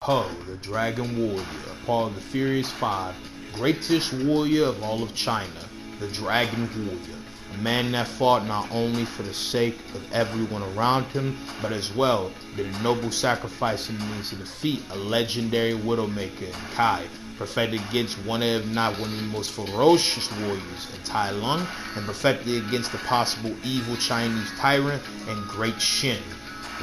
Po, the Dragon Warrior, a part of the Furious Five, greatest warrior of all of China, the Dragon Warrior. A man that fought not only for the sake of everyone around him, but as well did a noble sacrifice in means to defeat a legendary Widowmaker in Kai, perfected against one if not one of the most ferocious warriors in Tai Lung, and perfected against the possible evil Chinese tyrant and Great Shin,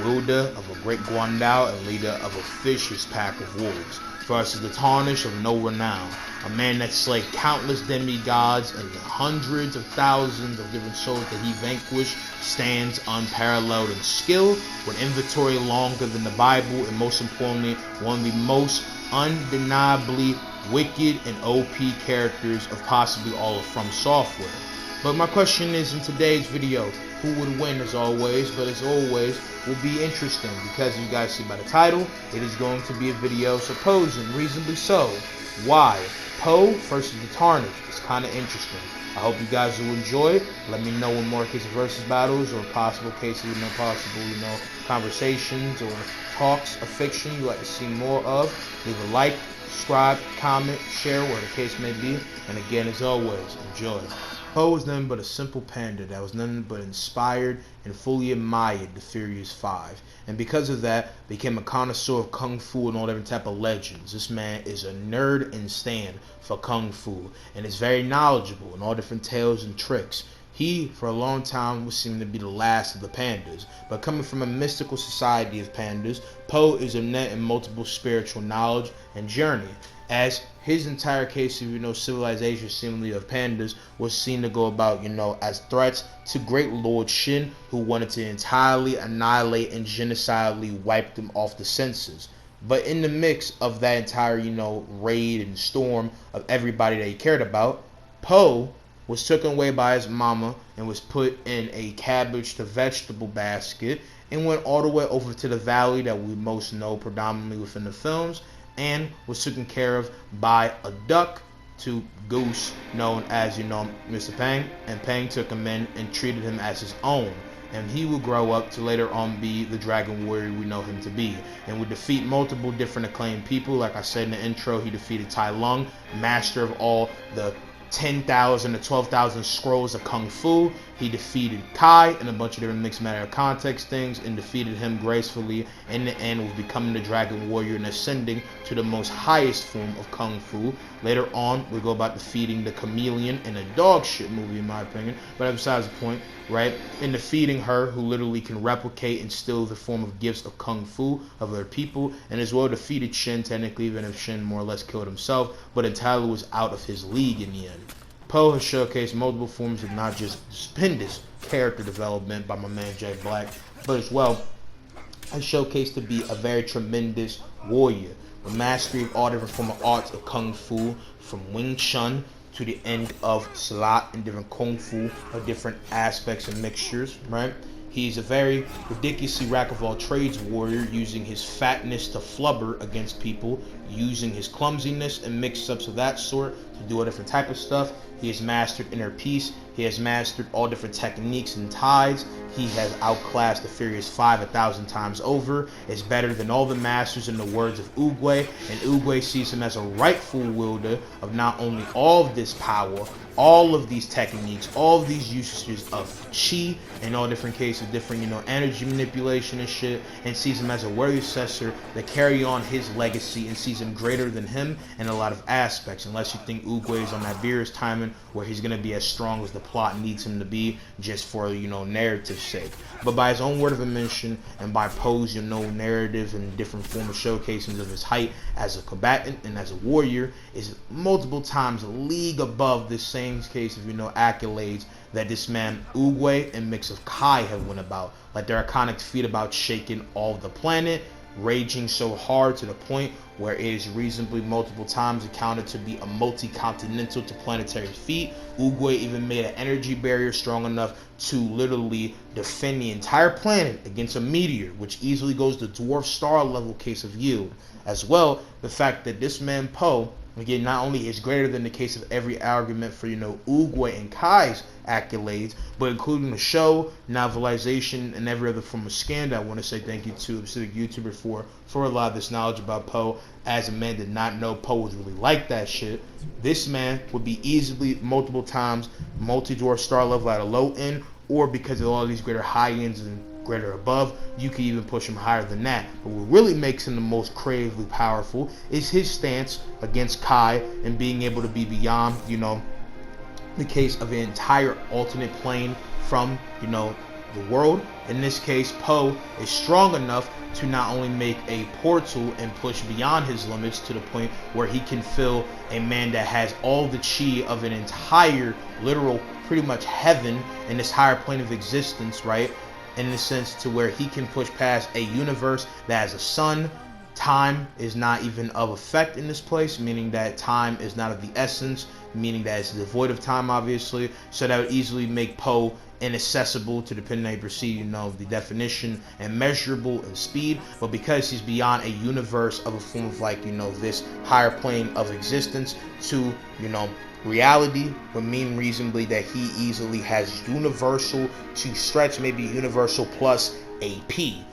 wielder of a great Guandao and leader of a vicious pack of wolves. Versus the Tarnished of no renown, a man that slayed countless demigods and the hundreds of thousands of different souls that he vanquished, stands unparalleled in skill, with inventory longer than the Bible, and most importantly, one of the most undeniably wicked and OP characters of possibly all of From Software. But my question is, in today's video, who would win as always? But as always, will be interesting because you guys see by the title, it is going to be a video supposing, reasonably so, why Po versus the Tarnished. It's kind of interesting. I hope you guys will enjoy it. Let me know when more cases versus battles or possible cases, possible, conversations or talks of fiction you'd like to see more of. Leave a like, subscribe, comment, share, whatever the case may be. And again, as always, enjoy. Po was nothing but a simple panda that was nothing but inspired and fully admired the Furious Five, and because of that became a connoisseur of kung fu and all different type of legends. This man is a nerd and stand for kung fu and is very knowledgeable in all different tales and tricks. He, for a long time, was seen to be the last of the pandas, but coming from a mystical society of pandas, Po is a net in multiple spiritual knowledge and journey, as his entire case of, civilization seemingly of pandas was seen to go about, as threats to Great Lord Shin, who wanted to entirely annihilate and genocidally wipe them off the senses. But in the mix of that entire, raid and storm of everybody that he cared about, Po was taken away by his mama and was put in a cabbage to vegetable basket and went all the way over to the valley that we most know predominantly within the films, and was taken care of by a duck to goose known as, Mr. Peng, and Peng took him in and treated him as his own. And he will grow up to later on be the Dragon Warrior we know him to be, and would defeat multiple different acclaimed people. Like I said in the intro, he defeated Tai Lung, master of all the 10,000 to 12,000 scrolls of Kung Fu. He defeated Kai and a bunch of different mixed matter of context things and defeated him gracefully. In the end, was becoming the Dragon Warrior and ascending to the most highest form of Kung Fu. Later on, we go about defeating the Chameleon in a dog shit movie, in my opinion, but besides the point, right? In defeating her, who literally can replicate and steal the form of gifts of Kung Fu of other people, and as well defeated Shin, technically, even if Shin more or less killed himself, but entirely was out of his league in the end. Po has showcased multiple forms of not just stupendous character development by my man Jay Black, but as well has showcased to be a very tremendous warrior with mastery of all different forms of arts of Kung Fu, from Wing Chun to the end of Silat and different Kung Fu of different aspects and mixtures, right? He's a very ridiculously rack-of-all-trades warrior, using his fatness to flubber against people, using his clumsiness and mix-ups of that sort to do a different type of stuff. He has mastered inner peace. He has mastered all different techniques and tides. He has outclassed the Furious Five 1,000 times over. Is better than all the masters in the words of Oogway, and Oogway sees him as a rightful wielder of not only all of this power, all of these techniques, all of these usages of chi, and all different cases, different, energy manipulation and shit, and sees him as a worthy successor to carry on his legacy, and sees him greater than him in a lot of aspects, unless you think Oogway is on that Beerus timing where he's going to be as strong as the plot needs him to be just for, narrative's sake. But by his own word of admission, and by Po's, narrative and different form of showcasings of his height as a combatant and as a warrior, is multiple times a league above this same case of, accolades that this man Oogway and mix of Kai have went about. Like their iconic feat about shaking all the planet, raging so hard to the point where it is reasonably multiple times accounted to be a multi-continental to planetary feat. Oogway even made an energy barrier strong enough to literally defend the entire planet against a meteor, which easily goes to dwarf star level case of yield. As well, the fact that this man Po Again, not only is greater than the case of every argument for, Oogway and Kai's accolades, but including the show, novelization, and every other form of scandal. I want to say thank you to a specific YouTuber for a lot of this knowledge about Po. As a man did not know Po was really like that shit. This man would be easily multiple times multi-dwarf star level at a low end, or because of all these greater high ends and greater above, you can even push him higher than that. But what really makes him the most creatively powerful is his stance against Kai and being able to be beyond, the case of an entire alternate plane from, the world. In this case, Po is strong enough to not only make a portal and push beyond his limits to the point where he can fill a man that has all the chi of an entire literal pretty much heaven in this higher plane of existence, right? In the sense to where he can push past a universe that has a sun. Time is not even of effect in this place, meaning that time is not of the essence, meaning that it's devoid of time, obviously. So that would easily make Po inaccessible to, depending on how you perceive, the definition, and measurable in speed. But because he's beyond a universe of a form of this higher plane of existence to, reality, would mean reasonably that he easily has universal to stretch, maybe universal plus AP,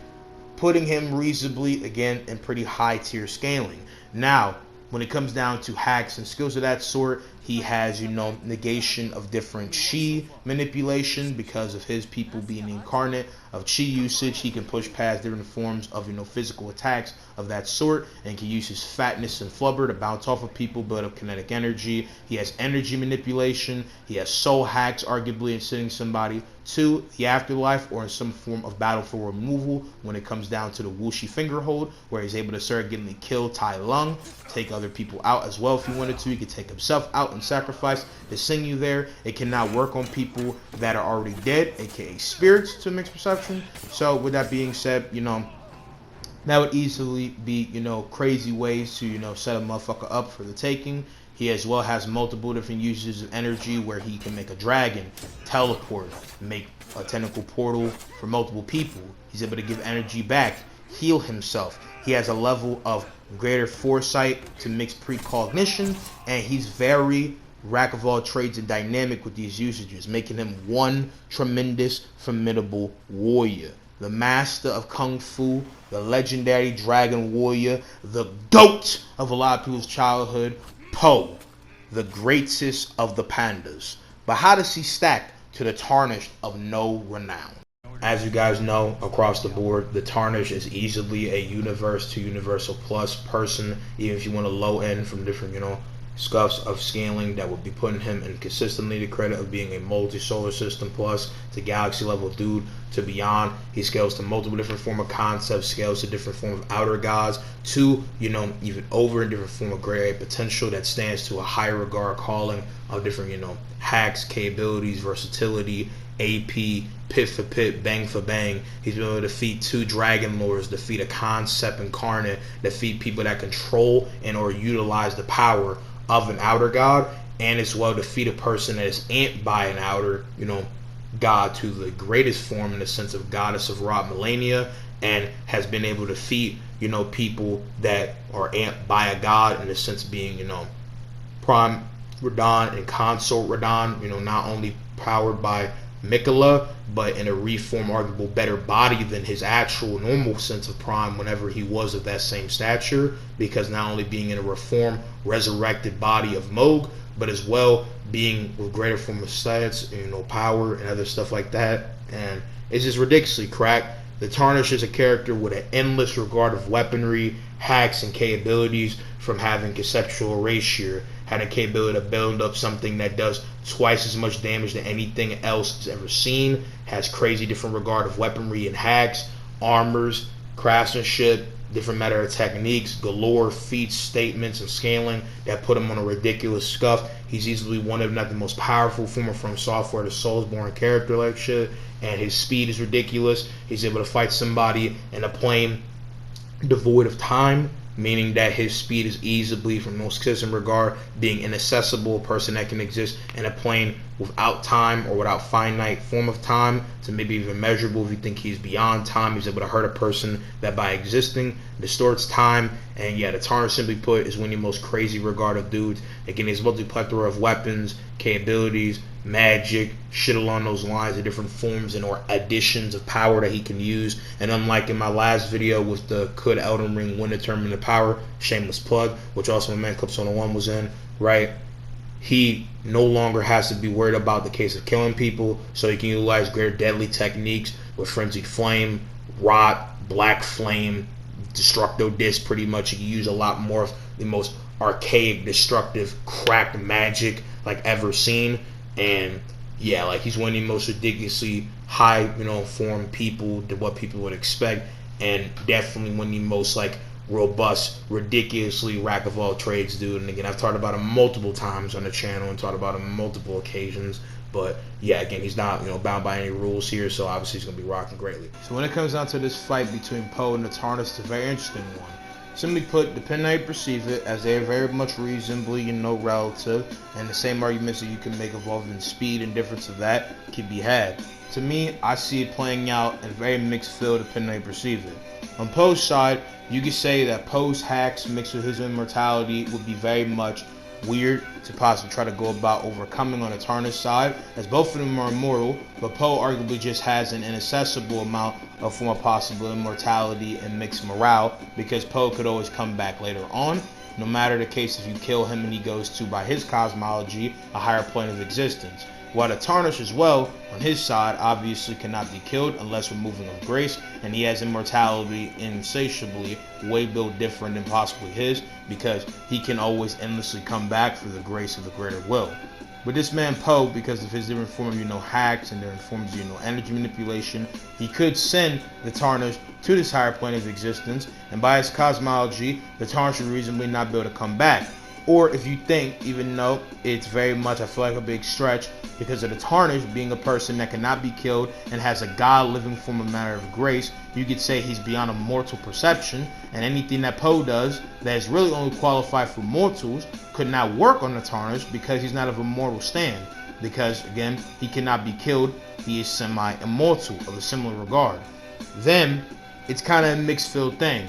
putting him reasonably, again, in pretty high tier scaling. Now, when it comes down to hacks and skills of that sort, he has, negation of different chi manipulation because of his people being incarnate of chi usage. He can push past different forms of, physical attacks of that sort, and can use his fatness and flubber to bounce off of people, build up kinetic energy. He has energy manipulation. He has soul hacks, arguably in sending somebody to the afterlife or in some form of battle for removal when it comes down to the Wuxi finger hold, where he's able to surrogately kill Tai Lung, take other people out as well if he wanted to. He could take himself out and sacrifice to send you there. It cannot work on people that are already dead, aka spirits, to mixed perception. So with that being said, that would easily be, crazy ways to, set a motherfucker up for the taking. He as well has multiple different uses of energy where he can make a dragon, teleport, make a tentacle portal for multiple people. He's able to give energy back, heal himself. He has a level of greater foresight to mix precognition, and he's very rack of all trades and dynamic with these usages, making him one tremendous, formidable warrior. The master of Kung Fu, the legendary dragon warrior, the GOAT of a lot of people's childhood, Po, the greatest of the pandas. But how does he stack to the Tarnished of no renown? As you guys know, across the board, the Tarnished is easily a universe to universal plus person, even if you want to low end from different, scuffs of scaling that would be putting him in consistently the credit of being a multi-solar system plus to galaxy level dude to beyond. He scales to multiple different form of concepts, scales to different form of outer gods to, even over in different form of gray potential that stands to a higher regard calling of different, hacks, capabilities, versatility, AP, pit for pit, bang for bang. He's been able to defeat 2 dragon lords, defeat a concept incarnate, defeat people that control and or utilize the power of an outer god, and as well defeat a person that is amped by an outer, god to the greatest form in the sense of goddess of Ra Millennia, and has been able to defeat, people that are amped by a god in the sense of being, Prime Radon and Consort Radon, not only powered by Mikola, but in a reformed, arguable better body than his actual normal sense of prime whenever he was of that same stature, because not only being in a reformed, resurrected body of Moog, but as well being with greater form of stats, power and other stuff like that. And it's just ridiculously cracked. The Tarnished is a character with an endless regard of weaponry, hacks, and capabilities, from having conceptual erasure, having the capability to build up something that does twice as much damage than anything else has ever seen, has crazy different regard of weaponry and hacks, armors, craftsmanship, different matter of techniques, galore, feats, statements, and scaling that put him on a ridiculous scuff. He's easily one of, not the most powerful former from software to Soulsborne character like shit, and his speed is ridiculous. He's able to fight somebody in a plane devoid of time, meaning that his speed is easily, from most consistent regard, being inaccessible, a person that can exist in a plane without time or without finite form of time to maybe even measurable. If you think he's beyond time, he's able to hurt a person that by existing distorts time. And yeah, the Tarnished, simply put, is one of the most crazy regarded dudes. Again, he's a multi-plethora of weapons, capabilities, magic, shit along those lines, of different forms and or additions of power that he can use. And unlike in my last video with the could Elden Ring win the tournament of power, shameless plug, which also my man Clips on the One was in, right? He no longer has to be worried about the case of killing people, so he can utilize greater deadly techniques with Frenzied Flame, Rot, Black Flame, Destructo Disc. Pretty much he can use a lot more of the most archaic, destructive, cracked magic like ever seen. And yeah, like he's one of the most ridiculously high, formed people to what people would expect, and definitely one of the most like robust, ridiculously rack of all trades dude. And again, I've talked about him multiple times on the channel and talked about him on multiple occasions. But yeah, again, he's not bound by any rules here, so obviously he's gonna be rocking greatly. So when it comes down to this fight between Po and the Tarnished, it's a very interesting one. Simply put, depending on how you perceive it, as they are very much reasonably, relative, and the same arguments that you can make involving speed and difference of that can be had. To me, I see it playing out in a very mixed field depending on how you perceive it. On Po's side, you could say that Po's hacks mixed with his immortality would be very much weird to possibly try to go about overcoming on the Tarnished side, as both of them are immortal, but Po arguably just has an inaccessible amount of form of possible immortality and mixed morale, because Po could always come back later on, no matter the case if you kill him and he goes to, by his cosmology, a higher plane of existence. While the Tarnished as well, on his side, obviously cannot be killed unless removing of grace, and he has immortality insatiably, way built different than possibly his, because he can always endlessly come back through the grace of the greater will. But this man Po, because of his different form of hacks and different forms of energy manipulation, he could send the Tarnished to this higher plane of existence, and by his cosmology, the Tarnished would reasonably not be able to come back. Or if you think, even though it's very much, I feel like, a big stretch, because of the Tarnished being a person that cannot be killed and has a God-living form of matter of grace, you could say he's beyond a mortal perception, and anything that Po does that is really only qualified for mortals could not work on the Tarnished, because he's not of a mortal stand. Because, again, he cannot be killed, he is semi-immortal of a similar regard. Then, it's kind of a mixed field thing.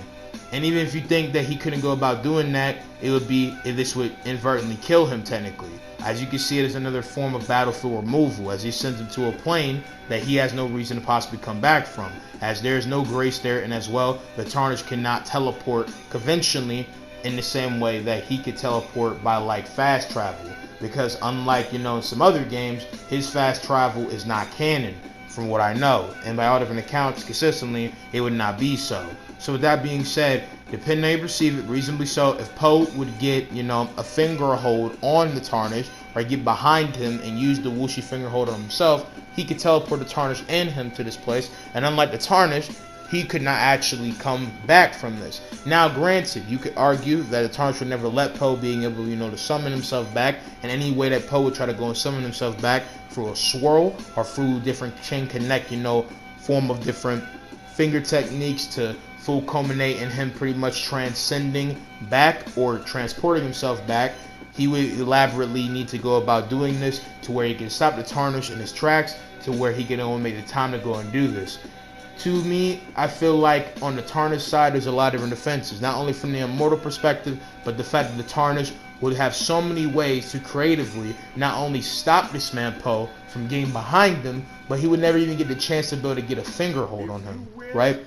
And even if you think that he couldn't go about doing that, it would be if this would inadvertently kill him technically. As you can see, it is another form of battlefield removal, as he sends him to a plane that he has no reason to possibly come back from, as there is no grace there, and as well, the Tarnished cannot teleport conventionally in the same way that he could teleport by like fast travel, because unlike in some other games, his fast travel is not canon from what I know, and by all different accounts consistently it would not be so. So with that being said, depending on how you perceive it, reasonably so, if Po would get, a finger hold on the Tarnished, or get behind him and use the whooshy finger hold on himself, he could teleport the Tarnished and him to this place, and unlike the Tarnished, he could not actually come back from this. Now granted, you could argue that the Tarnished would never let Po being able, to summon himself back, and any way that Po would try to go and summon himself back through a swirl, or through different chain connect, form of different finger techniques to full culminate in him pretty much transcending back or transporting himself back, he would elaborately need to go about doing this to where he can stop the Tarnished in his tracks, to where he can only make the time to go and do this. To me, I feel like on the Tarnished side, there's a lot of different defenses, not only from the immortal perspective, but the fact that the Tarnished would have so many ways to creatively not only stop this man Po from getting behind him, but he would never even get the chance to be able to get a finger hold on him, right?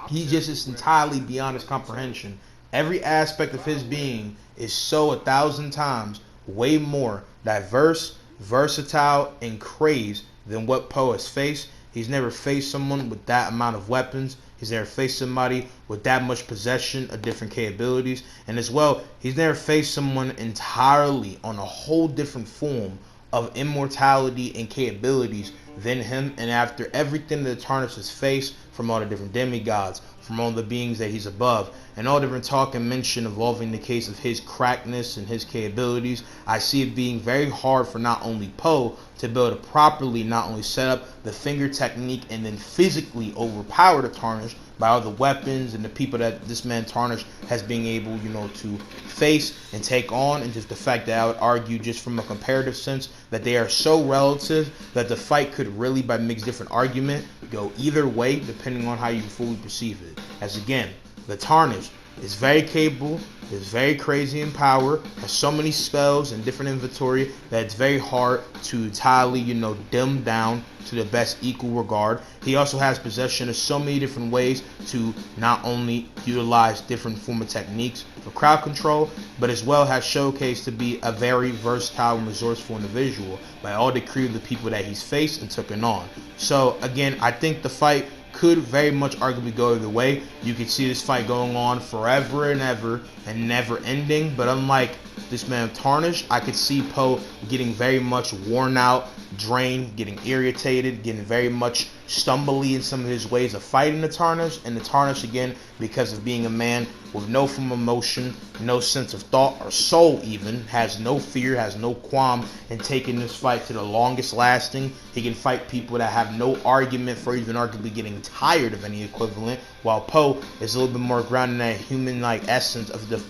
He just is entirely beyond his comprehension. Every aspect of his being is so 1,000 times way more diverse, versatile, and crazed than what Po has faced. He's never faced someone with that amount of weapons. He's never faced somebody with that much possession of different capabilities. And as well, he's never faced someone entirely on a whole different form of immortality and capabilities than him. And after everything that the Tarnished has faced, from all the different demigods, from all the beings that he's above, and all different talk and mention involving the case of his crackness and his capabilities, I see it being very hard for not only Po to be able to properly not only set up the finger technique and then physically overpower the Tarnished, by all the weapons and the people that this man Tarnished has been able, to face and take on, and just the fact that I would argue, just from a comparative sense, that they are so relative that the fight could really, by mixed different argument, go either way depending on how you fully perceive it. As again, the Tarnished is very capable, is very crazy in power, has so many spells and different inventory that it's very hard to entirely, dim down to the best equal regard. He also has possession of so many different ways to not only utilize different form of techniques for crowd control, but as well has showcased to be a very versatile and resourceful individual by all decree of the people that he's faced and taken on. So again, I think the fight could very much arguably go either way. You could see this fight going on forever and ever and never ending, but unlike this man Tarnished, I could see Po getting very much worn out, drained, getting irritated, getting very much stumbly in some of his ways of fighting the Tarnished, and the Tarnished, again, because of being a man with no form of emotion, no sense of thought or soul even, has no fear, has no qualm in taking this fight to the longest lasting. He can fight people that have no argument for even arguably getting tired of any equivalent, while Po is a little bit more grounded in that human-like essence of the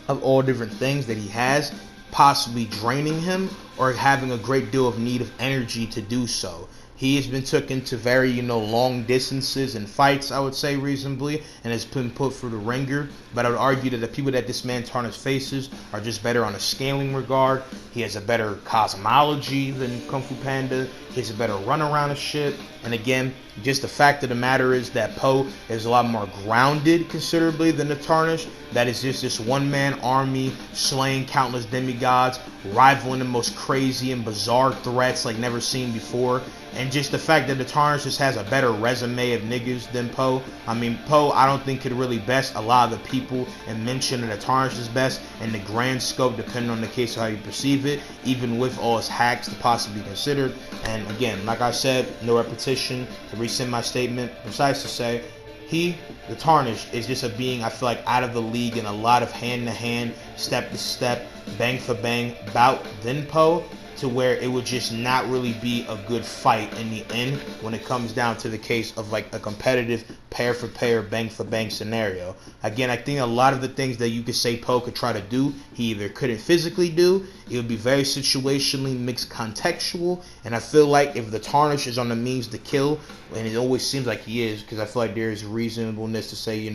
of all different things that he has, possibly draining him or having a great deal of need of energy to do so. He has been taken to very, long distances in fights, I would say reasonably, and has been put through the ringer. But I would argue that the people that this man Tarnished faces are just better on a scaling regard. He has a better cosmology than Kung Fu Panda. He has a better run around of shit. And again, just the fact of the matter is that Po is a lot more grounded considerably than the Tarnished. That is just this one-man army slaying countless demigods, rivaling the most crazy and bizarre threats like never seen before. And just the fact that the Tarnished just has a better resume of niggas than Po. I mean, Po, I don't think could really best a lot of the people and mention that the Tarnished is best in the grand scope, depending on the case of how you perceive it, even with all his hacks to possibly be considered. And again, like I said, no repetition, to rescind my statement, precise to say, he, the Tarnished, is just a being I feel like out of the league in a lot of hand-to-hand, step-to-step, bang-for-bang bout than Po, to where it would just not really be a good fight in the end when it comes down to the case of like a competitive pair for pair, bang for bang scenario. Again, I think a lot of the things that you could say Po could try to do, he either couldn't physically do, it would be very situationally mixed contextual, and I feel like if the Tarnished is on the means to kill, and it always seems like he is, because I feel like there is reasonableness to say,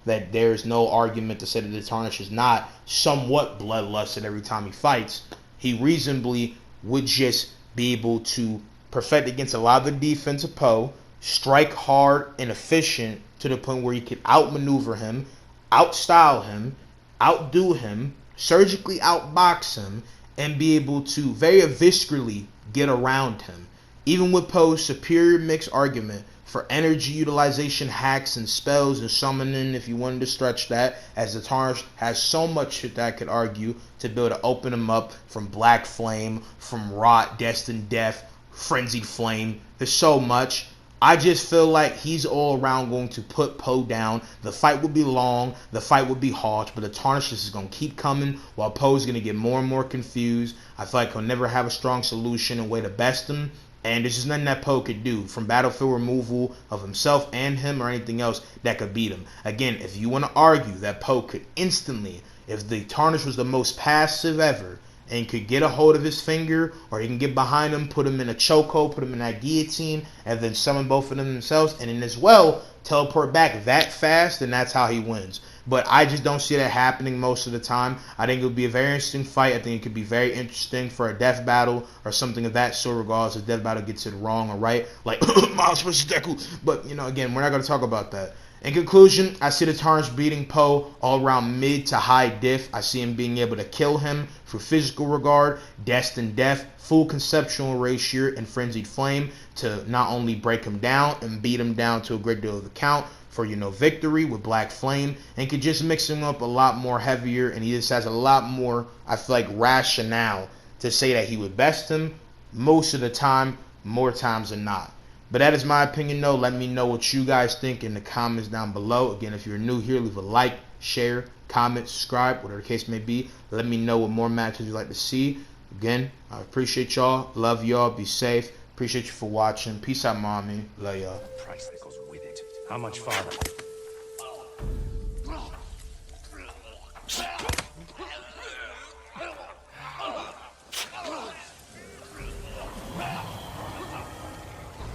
that there is no argument to say that the Tarnished is not somewhat bloodlusted every time he fights, he reasonably would just be able to perfect against a lot of the defense of Po, strike hard and efficient to the point where he could outmaneuver him, outstyle him, outdo him, surgically outbox him, and be able to very viscerally get around him. Even with Po's superior mixed argument for energy utilization hacks and spells and summoning, if you wanted to stretch that, as the Tarnished has so much shit that I could argue to be able to open him up from Black Flame, from Rot, Destined Death, Frenzied Flame. There's so much. I just feel like he's all around going to put Po down. The fight will be long, the fight will be harsh, but the Tarnished is going to keep coming while Po's going to get more and more confused. I feel like he'll never have a strong solution and way to best him. And there's just nothing that Po could do from battlefield removal of himself and him or anything else that could beat him. Again, if you want to argue that Po could instantly, if the Tarnished was the most passive ever and could get a hold of his finger, or he can get behind him, put him in a chokehold, put him in that guillotine, and then summon both of them themselves, and then as well teleport back that fast, then that's how he wins. But I just don't see that happening most of the time. I think it would be a very interesting fight. I think it could be very interesting for a death battle or something of that sort, regardless if death battle gets it wrong or right, like Miles vs. Deku. But, again, we're not going to talk about that. In conclusion, I see the Tarnished beating Po all around mid to high diff. I see him being able to kill him through physical regard, Destined Death, full conceptual ratio, and Frenzied Flame to not only break him down and beat him down to a great deal of the count for, victory with Black Flame, and could just mix him up a lot more heavier, and he just has a lot more, I feel like, rationale to say that he would best him most of the time, more times than not. But that is my opinion, though. Let me know what you guys think in the comments down below. Again, if you're new here, leave a like, share, comment, subscribe, whatever the case may be. Let me know what more matches you'd like to see. Again, I appreciate y'all. Love y'all. Be safe. Appreciate you for watching. Peace out, mommy. Love y'all. Price that goes with it. How much farther?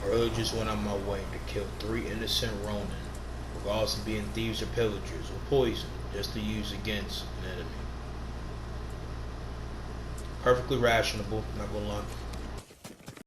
I really just went on my way to kill 3 innocent Ronin, regardless of being thieves or pillagers or poison, just to use against an enemy. Perfectly rational, not gonna lie.